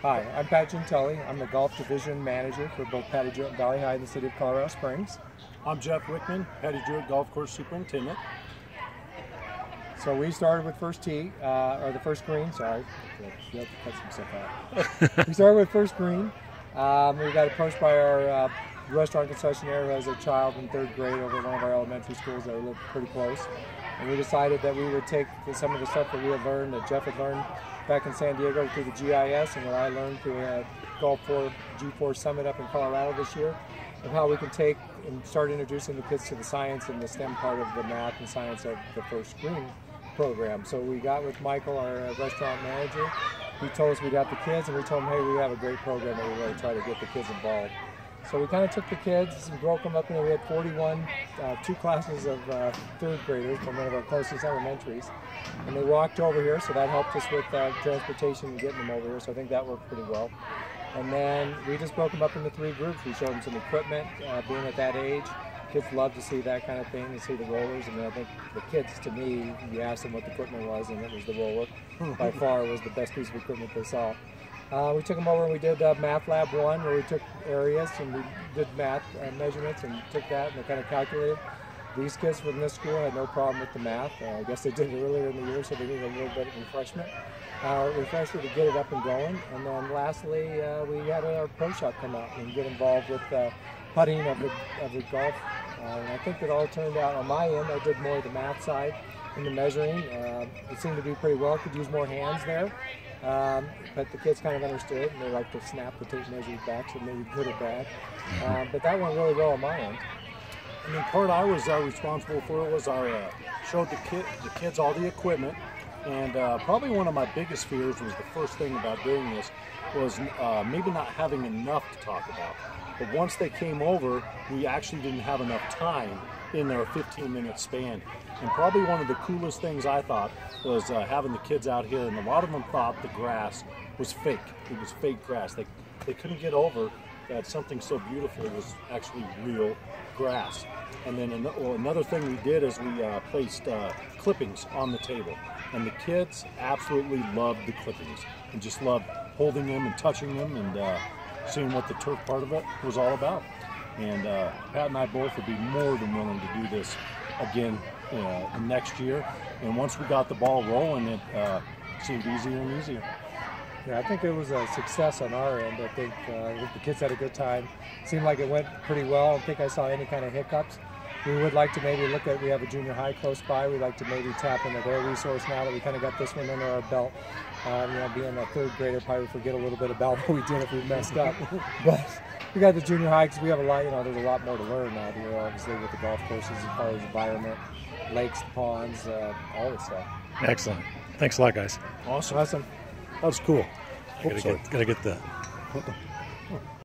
Hi, I'm Pat Gentile. I'm the Golf Division Manager for both Patty Jewett and Valley High in the city of Colorado Springs. I'm Jeff Wichman, Patty Jewett Golf Course Superintendent. So we started with first tee, or the first green, sorry. You have to cut some stuff out. We started with first green. We got approached by our restaurant concessionaire who has a child in 3rd grade over at one of our elementary schools that live pretty close. And we decided that we would take some of the stuff that we had learned, that Jeff had learned back in San Diego through the GIS, and what I learned through Golf 4 G4 Summit up in Colorado this year, of how we can take and start introducing the kids to the science and the STEM part of the math and science of the first green program. So we got with Michael, our restaurant manager. He told us we'd have the kids, and we told him, hey, we have a great program that we really try to get the kids involved. So we kind of took the kids and broke them up, and we had 41, 2 classes of 3rd graders from one of our closest elementaries. And they walked over here, so that helped us with transportation and getting them over here, so I think that worked pretty well. And then we just broke them up into 3 groups. We showed them some equipment, being at that age. Kids love to see that kind of thing, to see the rollers. I mean, I think the kids, to me, you asked them what the equipment was, and it was the roller. By far, it was the best piece of equipment they saw. We took them over and we did Math Lab 1, where we took areas and we did math measurements and took that and they kind of calculated. These kids from this school had no problem with the math. I guess they did it earlier in the year, so they needed a little bit of refreshment. Refresher to get it up and going. And then lastly, we had our pro shop come out and get involved with putting of the golf. And I think it all turned out on my end. I did more of the math side and the measuring. It seemed to do pretty well. Could use more hands there. But the kids kind of understood, and they like to snap the tape measures back, so maybe good or bad. But that went really well on my end. I mean, part I was responsible for was I showed the kids all the equipment, and probably one of my biggest fears was the first thing about doing this was maybe not having enough to talk about. But once they came over, we actually didn't have enough time in their 15-minute span. And probably one of the coolest things I thought was having the kids out here, and a lot of them thought the grass was fake. It was fake grass. They couldn't get over that something so beautiful was actually real grass. And then another thing we did is we placed clippings on the table. And the kids absolutely loved the clippings and just loved holding them and touching them and seeing what the turf part of it was all about. And Pat and I both would be more than willing to do this again next year. And once we got the ball rolling, it seemed easier and easier. Yeah, I think it was a success on our end. I think the kids had a good time. Seemed like it went pretty well. I don't think I saw any kind of hiccups. We would like to maybe look at, we have a junior high close by. We'd like to maybe tap into their resource now that we kind of got this one under our belt. Being a 3rd grader, probably forget a little bit about what we did if we messed up. But we got the junior high because we have a lot, there's a lot more to learn out here, obviously, with the golf courses as far as environment, lakes, ponds, all this stuff. Excellent. Thanks a lot, guys. Awesome. Awesome. That was cool. Gotta get that.